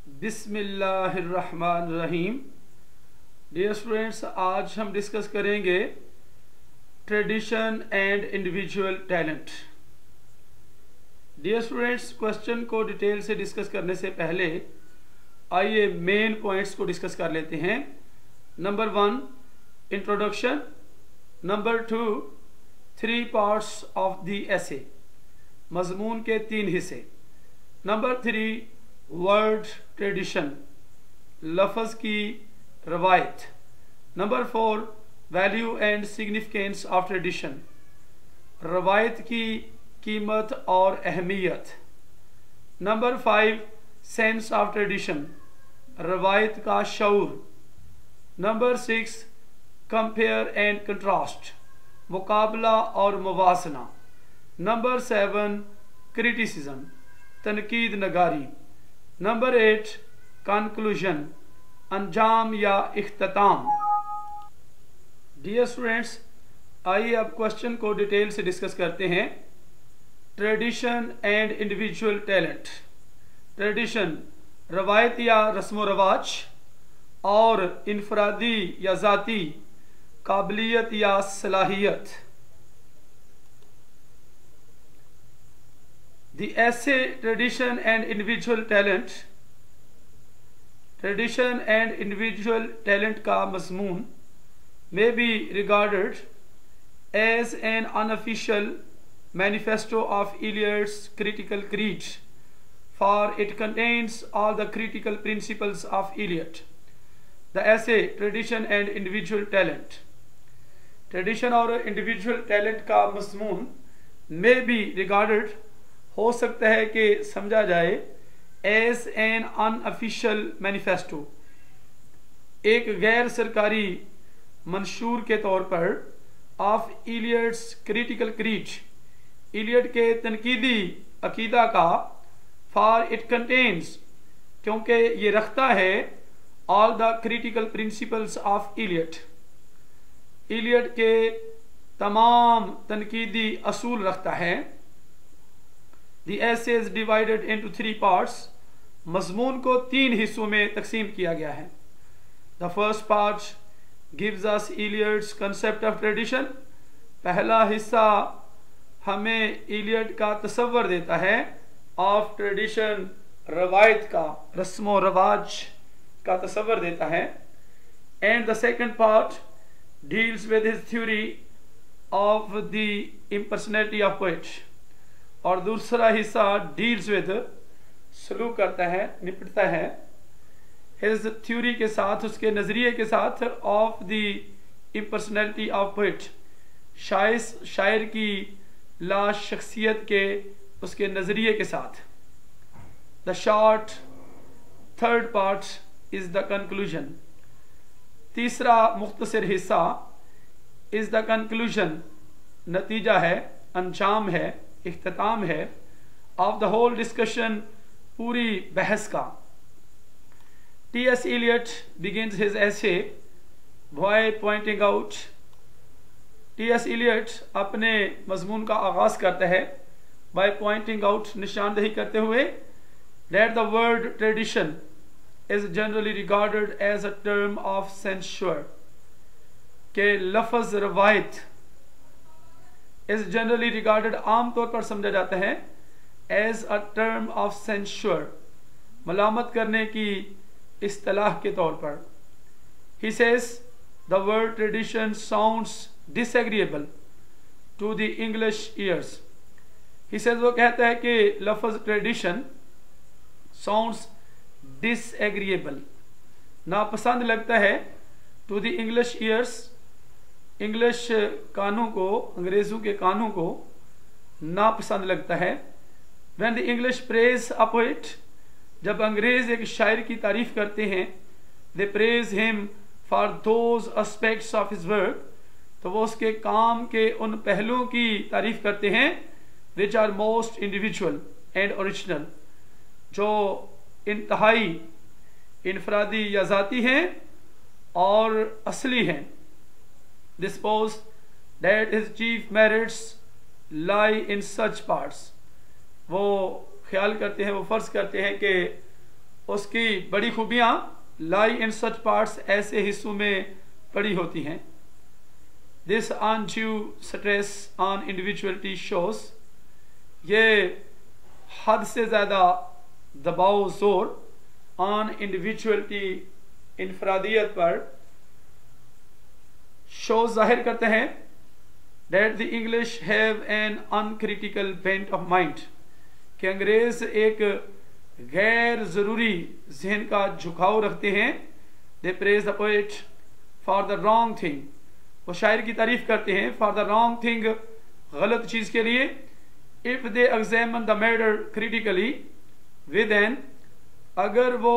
बिस्मिल्लाहिर्रहमानिर्रहीम। Dear students, आज हम डिस्कस करेंगे tradition and individual talent. Dear students, question को डिटेल से डिस्कस करने से पहले आइए मेन पॉइंट्स को डिस्कस कर लेते हैं। Number 1 introduction, number 2 3 parts of the essay, मजमून के 3 हिस्से। नंबर 3 वर्ड ट्रेडिशन, लफ्ज़ की रवायत। Number 4 value and significance of tradition, रवायत की कीमत और अहमियत। नंबर 5 सेंस ऑफ ट्रेडिशन, रवायत का शऊर। नंबर 6 कंपेयर एंड कंट्रास्ट, मुकाबला और मुवाजना। नंबर 7 क्रिटिसिज्म, तनकीद नगारी। नंबर 8 कंक्लूजन, अंजाम या इख्तिताम। डियर स्टूडेंट्स, आइए अब क्वेश्चन को डिटेल से डिस्कस करते हैं। Tradition and individual talent. Tradition रवायत या रस्म रवाज, और इनफरादी या ज़ाती काबिलियत या सलाहियत। The essay tradition and individual talent, tradition and individual talent का मज़मून may be regarded as an unofficial manifesto of Eliot's critical creed, for it contains all the critical principles of Eliot. The essay tradition and individual talent, tradition और individual talent का मज़मून may be regarded, हो सकता है कि समझा जाए, as an unofficial manifesto, एक गैर सरकारी मंशूर के तौर पर, of Eliot's critical creed, Eliot के तनकीदी अकीदा का, फॉर इट कंटेन्स, क्योंकि ये रखता है, all the critical principles of Eliot, Eliot के तमाम तनकीदी असूल रखता है। The essay is divided into 3 parts. मज़मून को 3 हिस्सों में तकसीम किया गया है। The first part gives us Eliot's concept of tradition. पहला हिस्सा हमें इलियट का तस्वर देता है of tradition, रवायत का, रस्म व रवाज का तस्वर देता है। And the second part deals with his theory of the impersonality of poet. और दूसरा हिस्सा डील्स विद, सलूक करता है, निपटता है, हिज थ्योरी के साथ, उसके नज़रिए के साथ, of the impersonality of poet, शायर की ला शख्सियत के उसके नज़रिए के साथ। The short third part is the conclusion, तीसरा मुख्तसर हिस्सा इज़ द कंक्लूजन, नतीजा है, अंजाम है, इख्तिताम है, ऑफ द होल डिस्कशन, पूरी बहस का। T.S. Eliot begins his essay by pointing out, T.S. Eliot अपने मजमून का आगाज करता है by pointing out, निशानदही करते हुए, that the word tradition is generally regarded as a term of censure, के लफ्ज़ रवायत is generally regarded, आम तौर पर समझा जाता है, as a term of censure, मलामत करने की इस्तिलाह के तौर पर। He says the word tradition sounds disagreeable to the English ears. He says, वो कहता है कि लफ्ज़ tradition sounds disagreeable, नापसंद लगता है, to the English ears, English कानों को, अंग्रेज़ों के कानों को नापसंद लगता है। When the English praise a poet, जब अंग्रेज़ एक शायर की तारीफ़ करते हैं, they praise him for those aspects of his work, तो वो उसके काम के उन पहलुओं की तारीफ़ करते हैं, which are most individual and original, जो इंतहाई इनफरादी या ज़ाती हैं और असली हैं। They suppose that his chief merits lie in such parts, वो ख्याल करते हैं, वो फ़र्ज़ करते हैं कि उसकी बड़ी खूबियां लाई इन सच पार्ट्स, ऐसे हिस्सों में पड़ी होती हैं. This undue stress on individuality shows, ये हद से ज़्यादा दबाव जोर ऑन इंडिविजुअलिटी, इनफरादियत पर, शोज जाहिर करते हैं that the English have an uncritical bent of mind, कि अंग्रेज एक गैर ज़रूरी जहन का झुकाव रखते हैं. They praise the poet for the wrong thing, वो शायर की तारीफ करते हैं फॉर द रॉन्ग थिंग, गलत चीज़ के लिए. If they examine the matter critically with an, अगर वो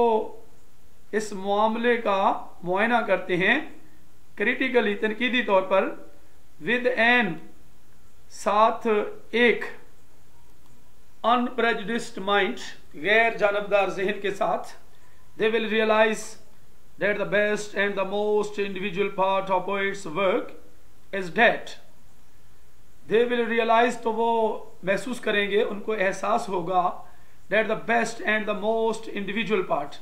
इस मामले का मुआयना करते हैं क्रिटिकली, तनकीदी तौर पर, विद एन, साथ एक, अनप्रेजुडिस्ड माइंड, गैर जानबदार जहन के साथ, they will realise that the best and the most individual part of poet's work is that. They will realise, तो वो महसूस करेंगे, उनको एहसास होगा, that the best and the most individual part,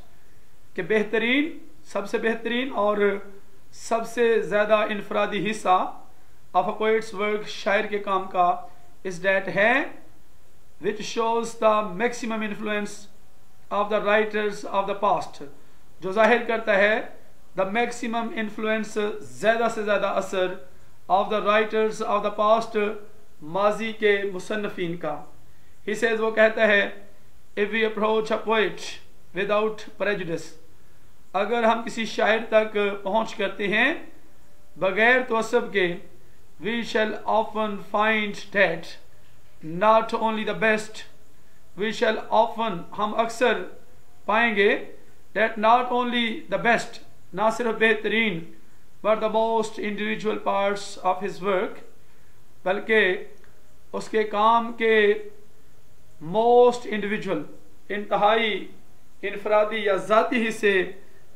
के बेहतरीन, सबसे बेहतरीन और सबसे ज़्यादा इनफरादी हिस्सा ऑफ अ पोएट्स वर्क, शायर के काम का, इस डेट है, which shows the maximum influence of the writers of the past, जो जाहिर करता है द मैक्सिमम इन्फ्लुएंस, ज़्यादा से ज़्यादा असर, of the writers of the past, माजी के मुसन्नफीन का. ही सेज, वो कहता है, if we approach a poet without prejudice, अगर हम किसी शायर तक पहुंच करते हैं बगैर तवस्सुब के, we shall often find that not only the best, we shall often, हम अक्सर पाएंगे, that not only the best, ना सिर्फ बेहतरीन, but the most individual parts of his work, बल्कि उसके काम के मोस्ट इंडिविजुअल, इंतहाई इनफरादी या ज़ाती हिस्से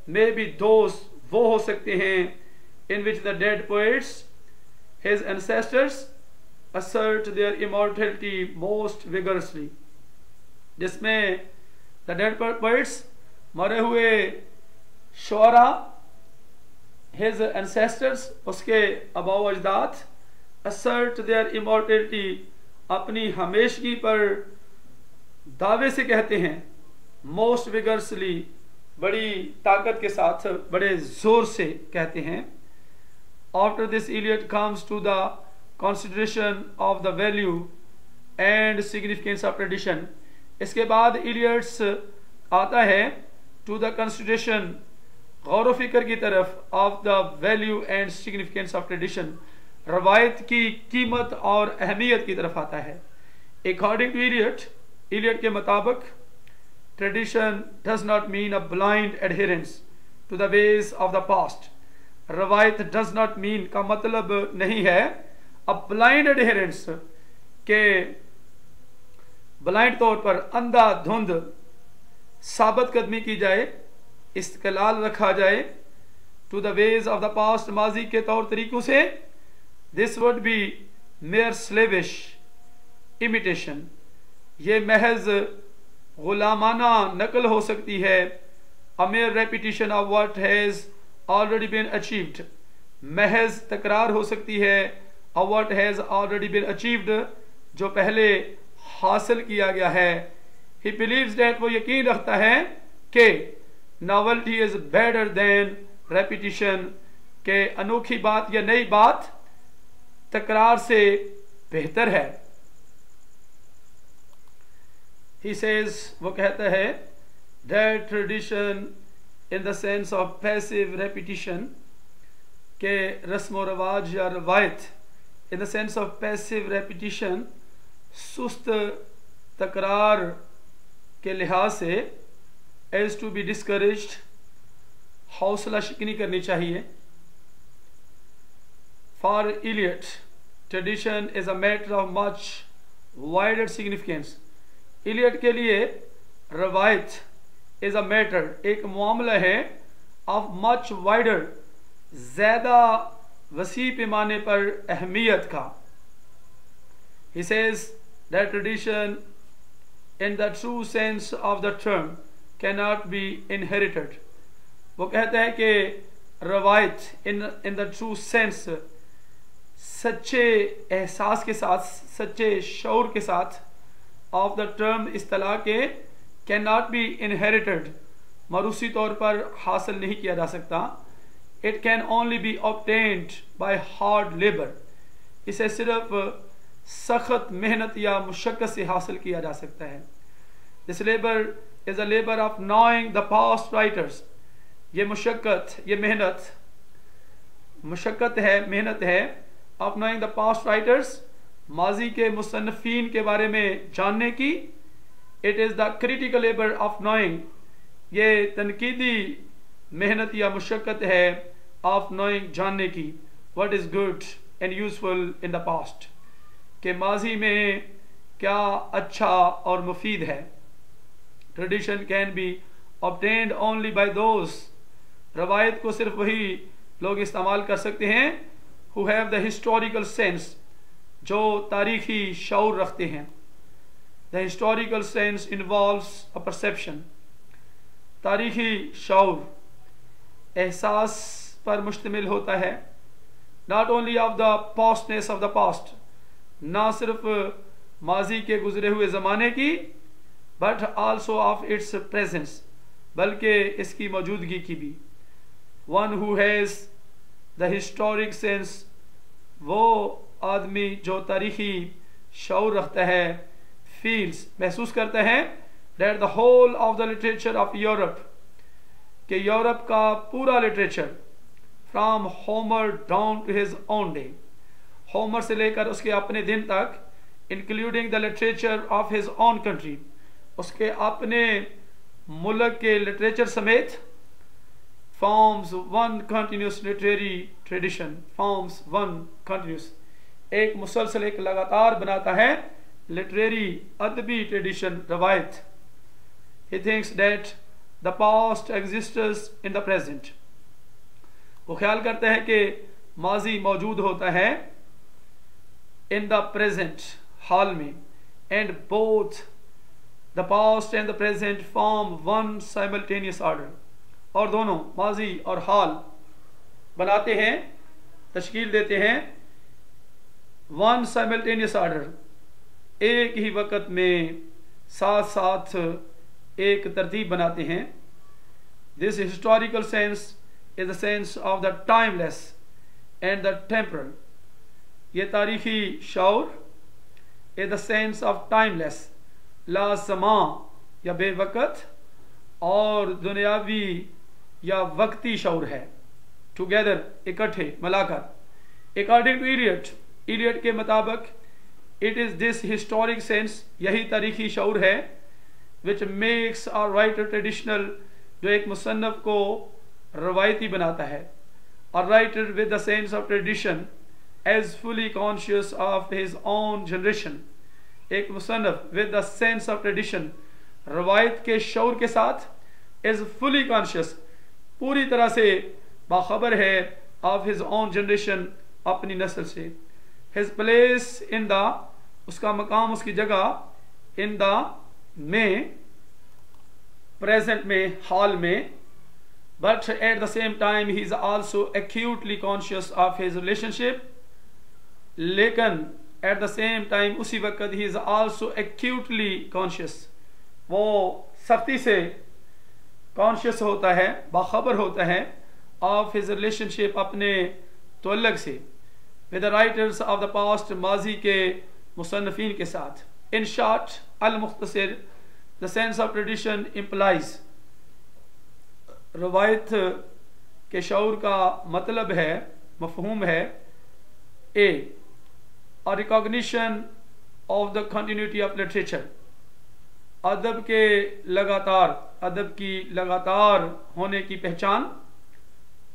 में भी दोस्त वो हो सकते हैं, in which the dead poets, his ancestors, assert their immortality most vigorously, जिसमें द डेड पोएट्स, मरे हुए शुअरा, हिज एंसेस्टर्स, उसके आबाओ अजदाद, assert their immortality, अपनी हमेशगी पर दावे से कहते हैं, मोस्ट विगरसली, बड़ी ताकत के साथ, बड़े जोर से कहते हैं. After this Eliot comes to the consideration of the value and significance of tradition, इसके बाद इलियड्स आता है to the consideration, गौर व फिक्र की तरफ, of the value and significance of tradition, रवायत की कीमत और अहमियत की तरफ आता है. According to इलियड के मुताबिक, tradition does not mean a blind adherence to the ways of the past, रवायत does not mean का मतलब नहीं है अब ब्लाइंड एडहेरेंस के, ब्लाइंड तौर पर अंधाधुंध साबित कदमी की जाए, इस्तक़लाल रखा जाए, to the ways of the past, माजी के तौर तरीकों से. This would be mere slavish imitation, ये महज गुलामाना नकल हो सकती है, a mere repetition of what has already been achieved, महज तकरार हो सकती है, of what has already been achieved, जो पहले हासिल किया गया है. He believes that, वो यकीन रखता है कि novelty is better than repetition, के अनोखी बात या नई बात तकरार से बेहतर है. He says, वो कहता है, that tradition in the sense of passive repetition, के रस्म व रवाज या रवायत, in the sense of passive repetition, सुस्त तकरार के लिहाज से, as to be discouraged, हौसला शिकनी करनी चाहिए. For Eliot, tradition is a matter of much wider significance. Eliot के लिए रवायत is a matter, एक मामला है, of much wider, ज़्यादा वसी पैमाने पर अहमियत का. He says that tradition in the true sense of the term, cannot be inherited. वो कहते हैं कि रवायत in the true sense सच्चे एहसास के साथ, सच्चे शऊर के साथ of the term इस्तिलाह के cannot be inherited, मरूसी तौर पर हासिल नहीं किया जा सकता. It can only be obtained by hard labor. इसे सिर्फ सख्त मेहनत या मुशक्कत से हासिल किया जा सकता है. This labor is a labor of knowing the past writers. ये मुशक्कत, ये मेहनत, मुशक्कत है, मेहनत है of knowing the past writers, माजी के मुसन्नफीन के बारे में जानने की. It is the critical labor of knowing, ये तनकीदी मेहनत या मुशक्कत है of knowing, जानने की, what is good and useful in the past, के माजी में क्या अच्छा और मुफीद है. Tradition can be obtained only by those, रवायत को सिर्फ वही लोग इस्तेमाल कर सकते हैं who have the historical sense, जो तारीखी शऊर रखते हैं. The historical sense involves a perception. तारीखी शऊर एहसास पर मुश्तमिल होता है. Not only of the pastness of the past, ना सिर्फ माजी के गुजरे हुए ज़माने की, but also of its presence, बल्कि इसकी मौजूदगी की भी. One who has the historic sense, वो आदमी जो तारीखी शऊर रखता है, feels, महसूस करता है that the whole of the literature of Europe, कि यूरोप का पूरा literature from Homer down to his own day, Homer से लेकर उसके अपने दिन तक, including the literature of his own country, उसके अपने मुल्क के लिटरेचर समेत, forms one continuous literary tradition, forms one continuous, एक मुसलसल, एक लगातार बनाता है लिटरेरी अदबी ट्रेडिशन, रवायत. He thinks that the past exists in the present, वो ख्याल करता है कि माजी मौजूद होता है in the present, हाल में, and both the past and the present form one simultaneous order, और दोनों माजी और हाल बनाते हैं, तश्कील देते हैं one simultaneous order, एक ही वक्त में साथ साथ एक तरतीब बनाते हैं. This historical sense is the sense of the timeless and the temporal. ये तारीखी शऊर is the sense of timeless, लाज़मा या बेवक्त, और दुनियावी या वक्ती शऊर है. Together, इकट्ठे, मिलाकर. According to Eliot के मुताबिक, it is this historic sense, यही तारीखी शऊर है, which makes a writer traditional, जो एक मुसन्नफ को रवायती बनाता है. A writer with the sense of tradition as fully conscious of his own generation, एक मुसन्नफ with the sense of tradition, रवायत के शऊर के साथ, is fully conscious, पूरी तरह से बाखबर है of his own generation, अपनी नस्ल से. His place in the, उसका मकाम, उसकी जगह, in the में, present में, हाल में, but at the same time he is also acutely conscious of his relationship, लेकिन at the same time उसी वक्त he is also acutely conscious, वो सख्ती से conscious होता है, बाखबर होता है of his relationship, अपने तअल्लुक़ से, with the writers of the past, माजी के मुसन्नफीन के साथ. In short, al-mukhtasir, the sense of tradition implies, रवायत के शऊर का मतलब है, मफहूम है, a recognition of the continuity of literature, अदब के लगातार, अदब की लगातार होने की पहचान.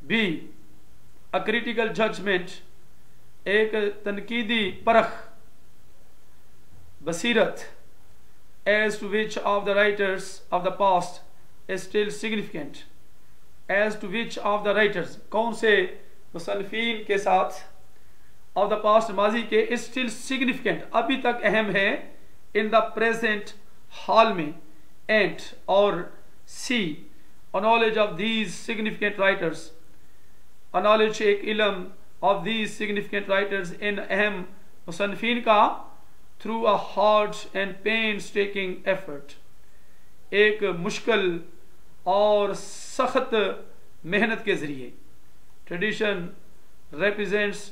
b a critical judgment, एक तनकीदी परख, बसीरत, as to which of the writers of the past is still significant, as to which of the writers, कौन से मुसन्निफीन के साथ, of the past, माजी के, is still significant, अभी तक अहम है, in the present, हाल में, and, और C. A knowledge of these significant writers. A knowledge एक इल्म of these significant writers इन अहम मुसन्निफीन का through a hard and painstaking effort. एक मुश्किल और सख्त मेहनत के जरिए. Tradition represents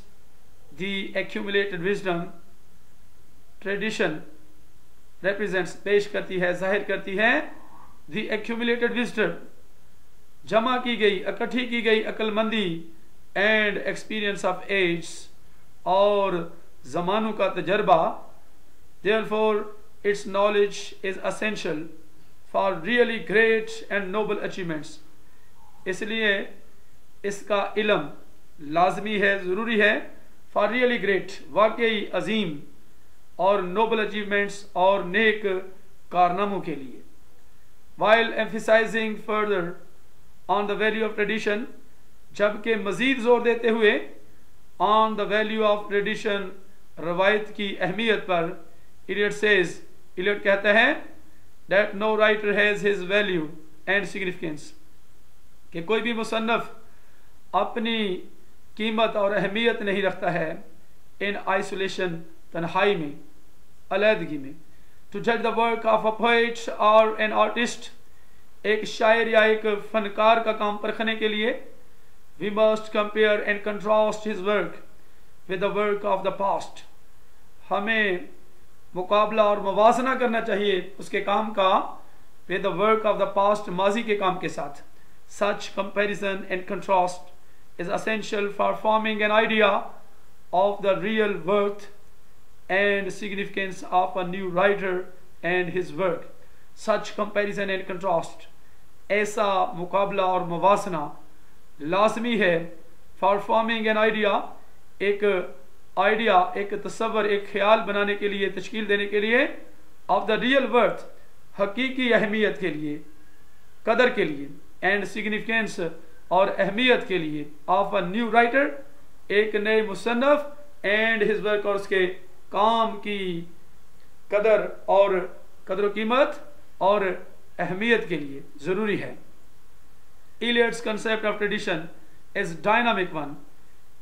the accumulated wisdom. Tradition represents पेश करती है, जाहिर करती है the accumulated wisdom, जमा की गई, इकट्ठी की गई अक्लमंदी and experience of age और ज़मानों का तजर्बा. Therefore its knowledge is essential for really great and noble achievements. इसलिए इसका इल्म लाजमी है, ज़रूरी है for really great, वाकई अजीम और noble achievements और नेक कारनामों के लिए. While emphasizing further on the value of tradition, जबकि मजीद जोर देते हुए on the value of tradition, रवायत की अहमियत पर, Eliot कहता है that no writer has his value and significance, कि कोई भी मुसन्नफ अपनी कीमत और अहमियत नहीं रखता है in isolation, तन्हाई में, अलहदगी में. To judge the work of a poet or an artist, एक शायर या एक फनकार का काम परखने के लिए, we must compare and contrast his work with the work of the past. हमें मुकाबला और मुवाजना करना चाहिए उसके काम का with the work of the past, माजी के काम के साथ. Such comparison and contrast is essential for forming an idea of the real worth and significance of a new writer and his work. Such comparison and contrast, ऐसा मुकाबला और मुवाजना लाजमी है for forming an idea, एक idea, एक तस्वर, एक ख्याल बनाने के लिए, तश्कील देने के लिए of the real worth, हकीकी अहमियत के लिए, कदर के लिए, and significance और अहमियत के लिए of a new writer, एक नए मुसन्नफ and his work और उसके काम की कदर और कदर कीमत और अहमियत के लिए ज़रूरी है. Eliot's concept of tradition is dynamic one.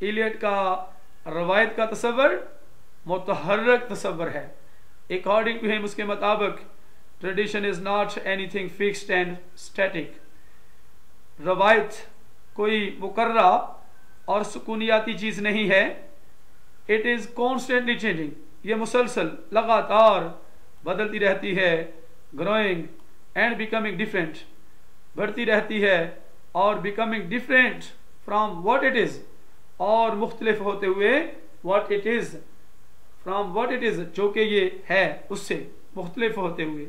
Eliot का रवायत का तस्वर मुतहर्रक तस्वर है. According to him, उसके मुताबिक tradition is not anything fixed and static. रवायत कोई मुकर्रा और सुकूनियाती चीज़ नहीं है. It is constantly changing. ये मुसलसल लगातार बदलती रहती है. Growing and becoming different. बढ़ती रहती है और becoming different from what it is, और मुख्तलिफ होते हुए what it is, from what it is, जो कि ये है उससे मुख्तलिफ होते हुए.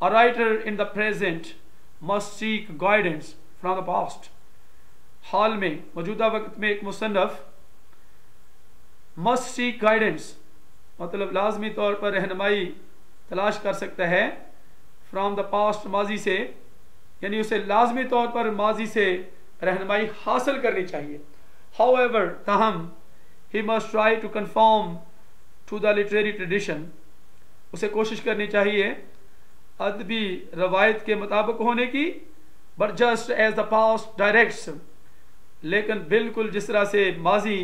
A writer in the present must seek guidance from the past. हाल में, मौजूदा वक्त में एक मुसन्नफ must seek guidance, मतलब लाजमी तौर पर रहनुमाई तलाश कर सकता है from the past, माजी से, यानी उसे लाजमी तौर पर माजी से रहनुमाई हासिल करनी चाहिए. However, ताहम, he must try to conform to the literary tradition. उसे कोशिश करनी चाहिए अदबी रवायत के मुताबिक होने की. But just as the past directs, लेकिन बिल्कुल जिस तरह से माजी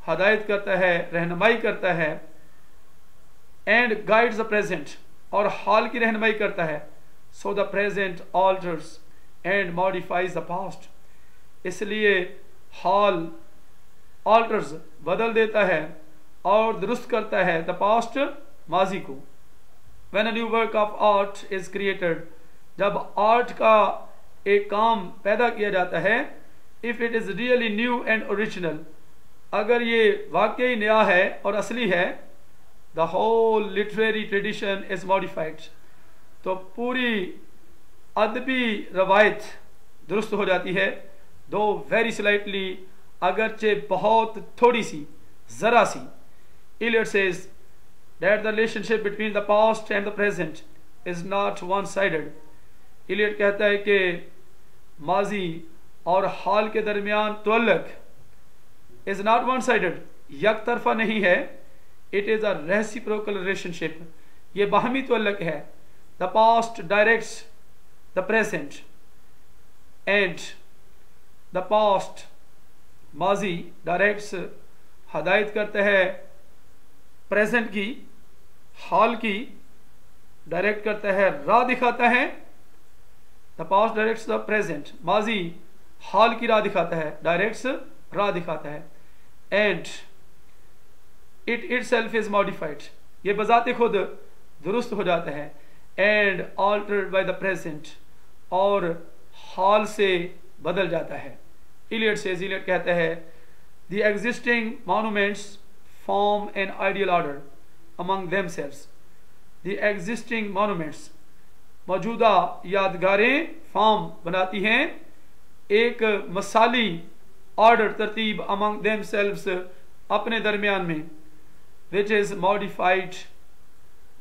हदायत करता है, रहनुमाई करता है, and guides the present, और हाल की रहनुमाई करता है, so the present alters and modifies the past. इसलिए हाल alters, बदल देता है और दुरुस्त करता है the past, माजी को. When a new work of art is created, जब आर्ट का एक काम पैदा किया जाता है, if it is really new and original, अगर ये वाकई नया है और असली है, the whole literary tradition is modified, तो पूरी अदबी रवायत दुरुस्त हो जाती है. though very slightly, अगरचे बहुत थोड़ी सी, जरा सी. Eliot says that the relationship between the past and the present is not one-sided. Eliot कहता है कि माजी और हाल के दरमियान तअल्लुक is not one-sided, एक तरफा नहीं है. It is a reciprocal relationship. ये बाहमी तअल्लुक है. The past directs the present, and the past माजी डायरेक्ट्स हदायत करता है प्रेजेंट की, हाल की डायरेक्ट करता है, राह दिखाता है। The past directs the present, माजी हाल की राह दिखाता है, डायरेक्ट्स राह दिखाता है। And it itself is modified, ये बजाते खुद दुरुस्त हो जाता है। And altered by the present, और हाल से बदल जाता है। इलियट कहता है the existing monuments form an ideal order among themselves. The existing monuments, मौजूदा यादगारें फॉर्म बनाती हैं एक मसाली ऑर्डर, तरतीब अमंग देमसेल्व्स, अपने दरमियान में, which is modified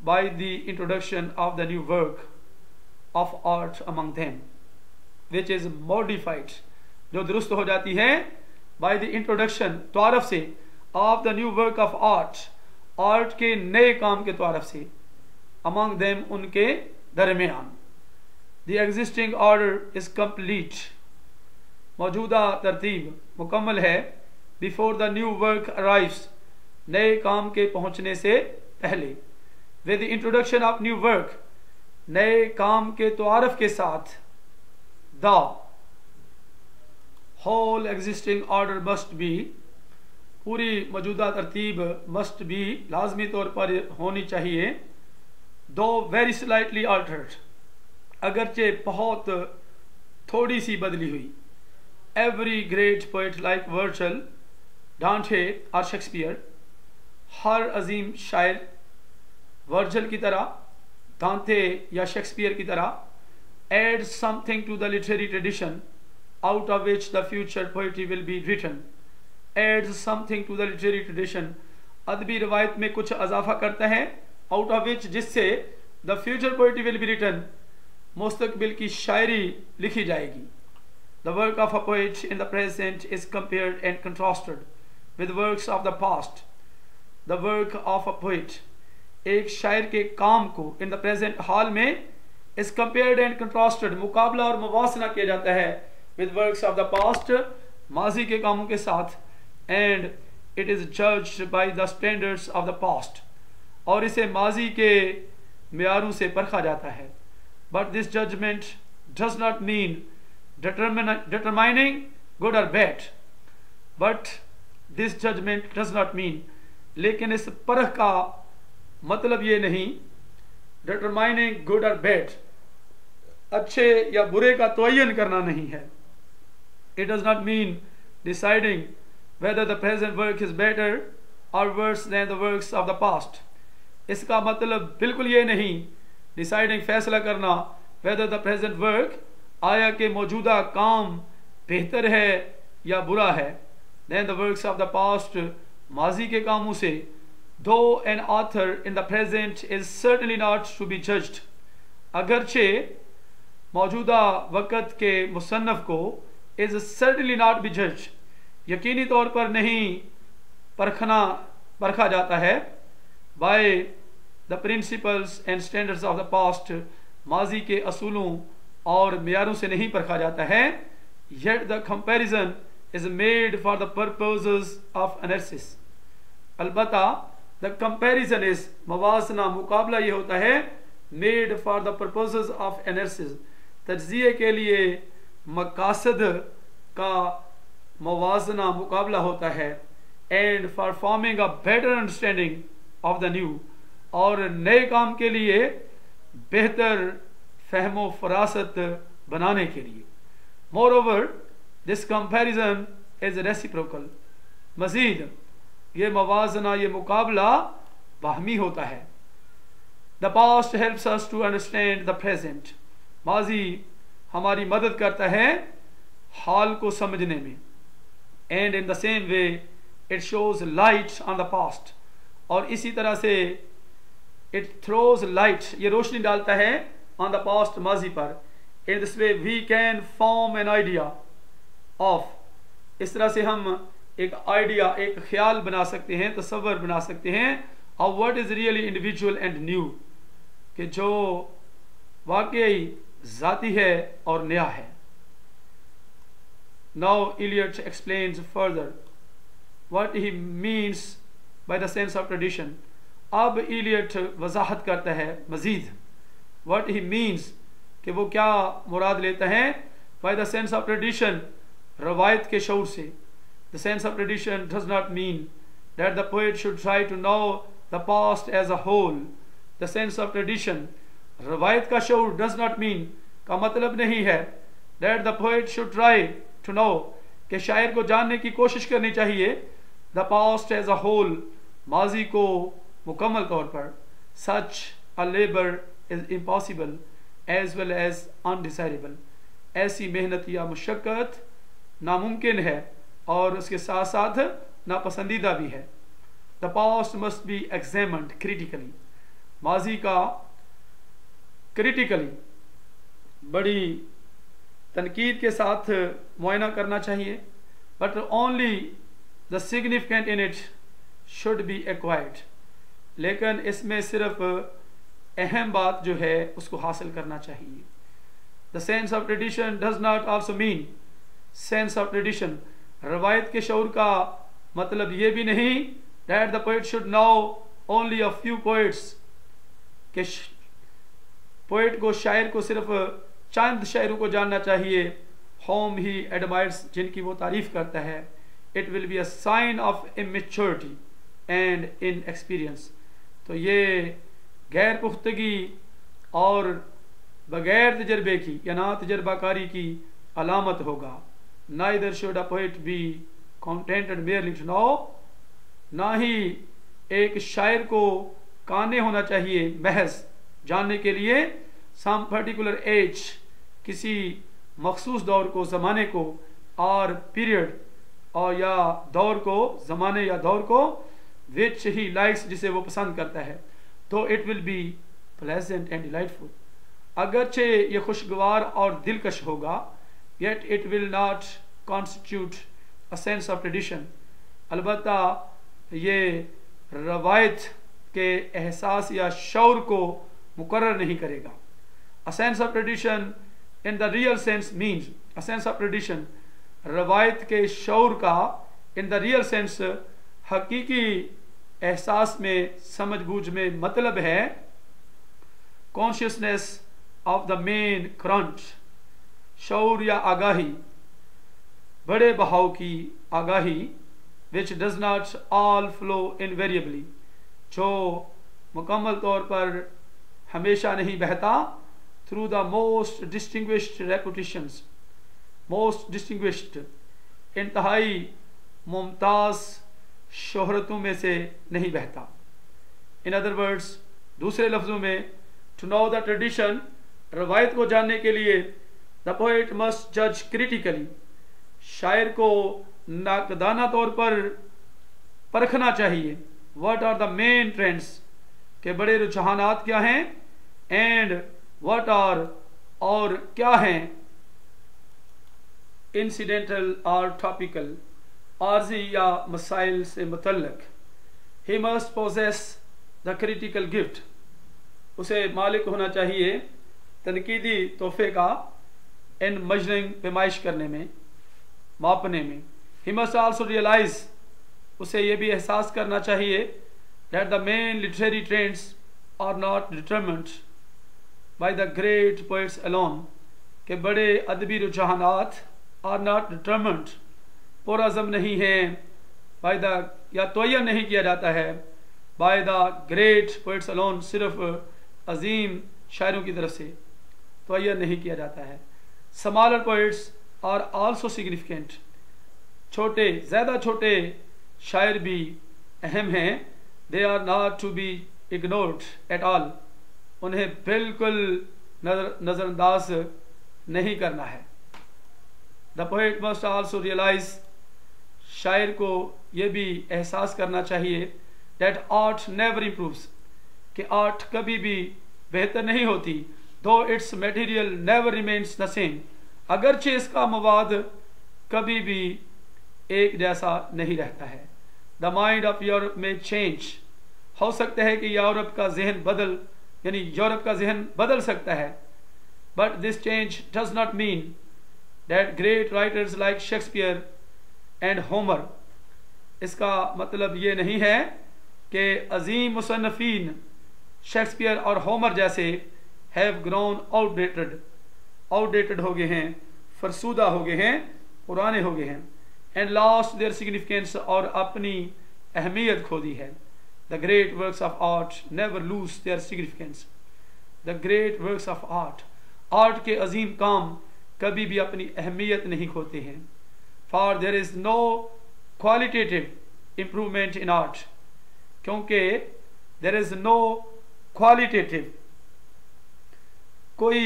by the introduction of the new work of art among them, which is modified, जो दुरुस्त हो जाती है by the introduction, तारफ से, of the new work of art, art के नए काम के तारफ से, among them, उनके दरमियान। the existing order is complete, मौजूदा तरतीब मुकम्मल है, before the new work arrives, नए काम के पहुंचने से पहले। with the introduction of new work, नए काम के तारफ के साथ, the whole existing order must be, पूरी मौजूदा तरतीब must be, लाजमी तौर पर होनी चाहिए, though very slightly altered, अगरचे बहुत थोड़ी सी बदली हुई। every great poet like Virgil, Dante और शेक्सपियर, हर अजीम शायर वर्जल की तरह, दांते या शेक्सपियर की तरह, add something to the literary tradition out of which the future poetry will be written, adds something to the literary tradition, अदबी रवायत में कुछ अजाफा करता है, out of which, जिससे the future poetry will be written, मुस्तकबिल की शायरी लिखी जाएगी। the work of a poet in the present is compared and contrasted with works of the past, the work of a poet, एक शायर के काम को in the present, हाल में, is compared and contrasted, मुकाबला और मुवासना किया जाता है, with works of the past, माजी के कामों के साथ, and it is judged by the standards of the past, और इसे माजी के मियारों से परखा जाता है। but this judgment does not mean determining good or bad, but this judgment does not mean, लेकिन इस परख का मतलब ये नहीं, determining good or bad, अच्छे या बुरे का तयन करना नहीं है। it does not mean deciding whether the present work is better or worse than the works of the past, इसका मतलब बिल्कुल ये नहीं, deciding, फैसला करना, whether the present work, आया कि मौजूदा काम बेहतर है या बुरा है, then the works of the past, माजी के कामों से, though an author in the present is certainly not to be judged, अगरचे मौजूदा वक़्त के मुसन्नफ को is certainly not be judged, यकीनी तौर पर नहीं परखा जाता है, by the principles and standards of the past, माजी के असूलों और मियारों से नहीं परखा जाता है, yet the comparison is made for the purposes of analysis, अलबत्ता the comparison is, मवाजना मुकाबला ये होता है, made for the purposes of analysis, तज्ज़िये के लिए मकासद का मवाजना मुकाबला होता है, and for forming a better understanding of the new, और नए काम के लिए बेहतर फहमो फरासत बनाने के लिए। moreover this comparison is reciprocal, मजीद ये मवाजना, ये मुकाबला बाहमी होता है। the past helps us to understand the present, माजी हमारी मदद करता है हाल को समझने में, and in the same way it shows light on the past, और इसी तरह से it throws light, ये रोशनी डालता है on the past, माजी पर। in this way we can form an idea of, इस तरह से हम एक आइडिया, एक ख्याल बना सकते हैं, तस्वर बना सकते हैं of what is really individual and new, कि जो वाकई ज़ाती है और नया है। Now Eliot explains further what he means by the sense of tradition. अब Eliot वजाहत करता है मजीद what he means कि वो क्या मुराद लेता है by the sense of tradition, रवायत के शऊर से. The sense of tradition does not mean that the poet should try to know the past as a whole. The sense of tradition, रवायत का शऊर does not mean का मतलब नहीं है that the poet should try to know कि शायर को जानने की कोशिश करनी चाहिए the past as a whole, माजी को मुकम्मल तौर पर. Such a labor is impossible as well as undesirable. ऐसी मेहनत या मुशक्क़त नामुमकिन है और उसके साथ साथ नापसंदीदा भी है. The past must be examined critically. माजी का critically बड़ी तनकीद के साथ मुआयना करना चाहिए. But only the significant in it should be acquired. लेकिन इसमें सिर्फ अहम बात जो है उसको हासिल करना चाहिए. The sense of tradition does not also mean sense of tradition. रवायत के शऊर का मतलब ये भी नहीं that the poet should know only a few poets, कि पोइट को शायर को सिर्फ चंद शायरों को जानना चाहिए whom he admires, जिनकी वो तारीफ करता है. It will be a sign of immaturity and inexperience. तो ये गैर पुख्तगी और बगैर तजर्बे की या ना तजर्बाकारी की अलामत होगा. Neither should a poet be contented merely to know. ना ही एक शायर को काने होना चाहिए महज जानने के लिए some particular age, किसी मखसूस दौर को, ज़माने को, और पीरियड और या दौर को, ज़माने या दौर को, which he likes, जिसे वो पसंद करता है. तो it will be pleasant and delightful. अगरचे ये खुशगवार और दिलकश होगा, yet it will not constitute a sense of tradition. अलबत्ता ये रवायत के एहसास या शौर को मुकर्रर नहीं करेगा. A sense of tradition in the real sense means, a sense of tradition रवायत के शौर का in the real sense हकीकी एहसास में, समझबूझ में मतलब है consciousness of the main current, शौर या आगाही, बड़े बहाव की आगाही, which does not all flow invariably, जो मुकम्मल तौर पर हमेशा नहीं बहता, through the most distinguished reputations, most distinguished, इंतहाई मुमताज शोहरतों में से नहीं बहता. In other words, दूसरे लफ्ज़ों में, to know the tradition, रवायत को जानने के लिए the poet must judge critically, शायर को नाकदाना तौर पर परखना चाहिए. What are the main trends, के बड़े रुझानात क्या हैं, and what are, और क्या हैं, incidental or topical, आर्जी या मसाइल से मुतल्लक. He must possess the critical gift, उसे मालिक होना चाहिए तनकीदी तोहफे का, in measuring, पैमाइश करने में, मापने में. He must also realize, उसे ये भी एहसास करना चाहिए that the main literary trends are not determined by the great poets alone, के बड़े अदबी रुझानात are not determined, पुरअज़म नहीं है, by the, या तयन नहीं किया जाता है by the great poets alone, सिर्फ अजीम शायरों की तरफ से तयन नहीं किया जाता है. Smaller poets are also significant, छोटे, ज़्यादा छोटे शायर भी अहम हैं. They are not to be ignored at all, उन्हें बिल्कुल नज़रअंदाज नहीं करना है. The poet must also realize, शायर को यह भी एहसास करना चाहिए that art never improves, कि आर्ट कभी भी बेहतर नहीं होती, though its material never remains the same, अगरचे इसका मवाद कभी भी एक जैसा नहीं रहता है. The mind of Europe may change, हो सकता है कि यूरोप का जहन बदल, यानी यूरोप का जहन बदल सकता है. But this change does not mean that great writers like Shakespeare and Homer, इसका मतलब ये नहीं है कि अजीम मुसन्नफीन शेक्सपियर और होमर जैसे हैव ग्रोन आउटडेटेड हो गए हैं, फरसूदा हो गए हैं, पुराने हो गए हैं, एंड लॉस्ट देयर सिग्निफिकेंस, और अपनी अहमियत खो दी है. The great works of art never lose their significance. The great works of art के अजीम काम कभी भी अपनी अहमियत नहीं खोते हैं. For there is no qualitative improvement in art, क्योंकि देयर इज नो क्वालिटेटिव, कोई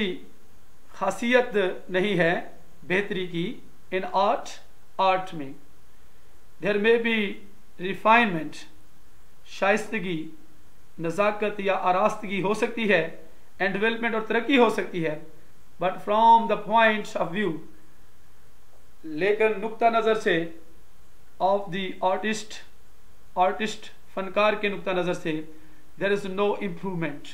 खासियत नहीं है बेहतरी की इन आर्ट में. देयर मे बी रिफाइनमेंट, शाइस्तगी, नज़ाकत या आरास्तगी हो सकती है, एंड डेवलपमेंट और तरक्की हो सकती है, but from the point of view, लेकिन नुक्ता नज़र से, ऑफ द आर्टिस्ट फनकार के नुक्ता नज़र से, देयर इज नो इम्प्रूवमेंट,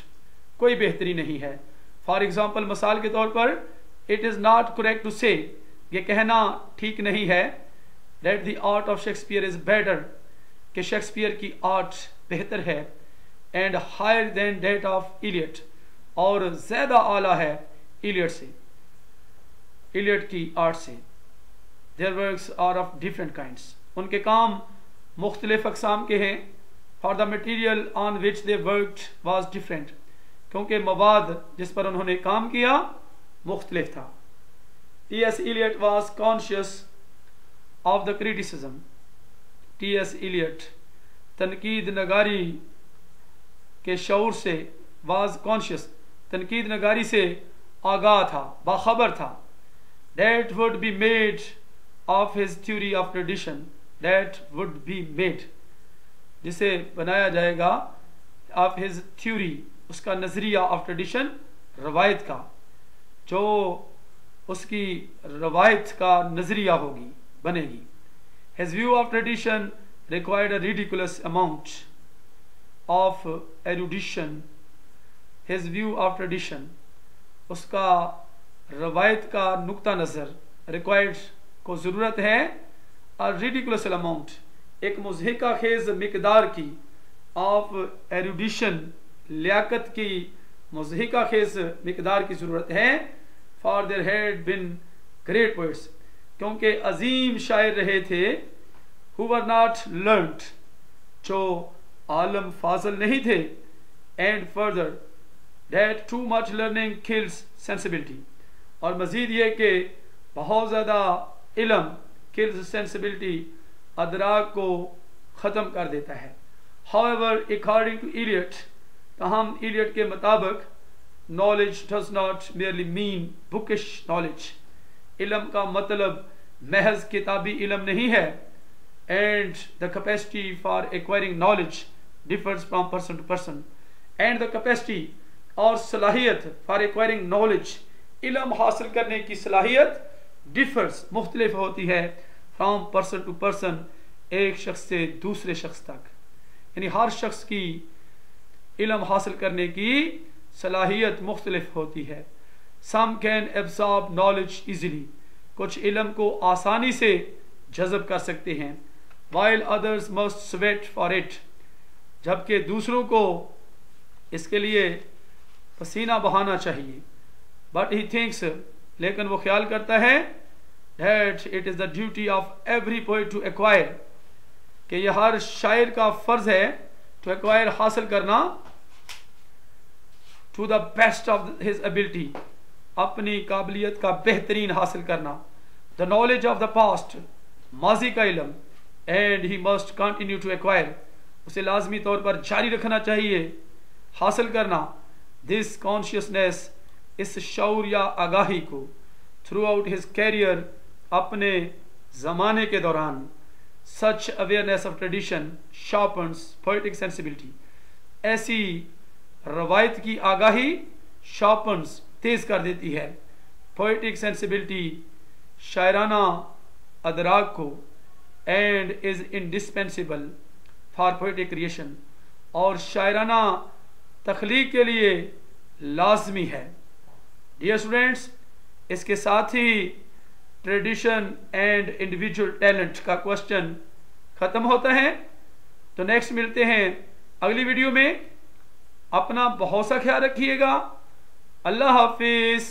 कोई बेहतरी नहीं है. फॉर एग्जाम्पल, मिसाल के तौर पर, it is not correct to say, ये कहना ठीक नहीं है, that the art of Shakespeare is better, कि शेक्सपियर की आर्ट बेहतर है, and higher than that of Eliot, और ज़्यादा आला है इलियट से, इलियट की आर्ट से. Their works are of different kinds, उनके काम मुख्तलिफ अक़साम के हैं. For the material on which they worked was different, क्योंकि मवाद जिस पर उन्होंने काम किया मुख्तलिफ था. T.S. Eliot was conscious of the criticism. T.S. Eliot तनकीद नगारी के शऊर से, was conscious, तनकीद नगारी से आगाह था, बाखबर था. That would be made of his theory of tradition. That would be made, जिसे बनाया जाएगा, of his theory, उसका नजरिया, of tradition, रवायत का, जो उसकी रवायत का नजरिया होगी, बनेगी. His view of tradition required a ridiculous amount of erudition. His view of tradition, उसका रवायत का नुक्ता नज़र, required को ज़रूरत है, a ridiculous amount, एक मुज़हिका खेज मिकदार की, of erudition, लियाकत की मुज़हिका खेज मिकदार की ज़रूरत है. For there had been great poets, क्योंकि अजीम शायर रहे थे, who were not learnt, जो आलम फाजल नहीं थे, and further that too much learning kills sensibility, और मजीद ये कि बहुत ज़्यादा इल्म kills sensibility, अदराक को ख़त्म कर देता है. However, according to Eliot, ताहम इलियट के मुताबिक, knowledge does not merely mean bookish knowledge, इल्म का मतलब महज किताबी इल्म नहीं है, and the capacity for acquiring knowledge differs from person to person, and the capacity और सलाहियत for acquiring knowledge, इल्म हासिल करने की सलाहियत differs, मुख्तलिफ होती है, from person to person, एक शख्स से दूसरे शख्स तक. यानी हर शख्स की इल्म हासिल करने की सलाहियत मुख्तलिफ होती है. Some can absorb knowledge easily, कुछ इल्म को आसानी से जज़ब कर सकते हैं, while others must sweat for it, जबकि दूसरों को इसके लिए पसीना बहाना चाहिए. But he thinks, लेकिन वो ख्याल करता है, that it is the duty of every poet to acquire, कि यह हर शायर का फर्ज है, to acquire, हासिल करना, to the best of his ability, अपनी काबिलियत का बेहतरीन हासिल करना, the knowledge of the past, माजी का इल्म, and he must continue to acquire, उसे लाजमी तौर पर जारी रखना चाहिए हासिल करना, this consciousness, इस शऊर या आगाही को, throughout his career, अपने ज़माने के दौरान. Such awareness of tradition sharpens poetic sensibility, ऐसी रवायत की आगाही sharpens, तेज कर देती है, poetic sensibility, शायराना अदराक को, and is indispensable for poetic creation, और शायराना तख्लीक के लिए लाजमी है. Dear students, इसके साथ ही ट्रेडिशन एंड इंडिविजुअल टैलेंट का क्वेश्चन खत्म होता है। तो नेक्स्ट मिलते हैं अगली वीडियो में। अपना बहुत सा ख्याल रखिएगा। अल्लाह हाफिज।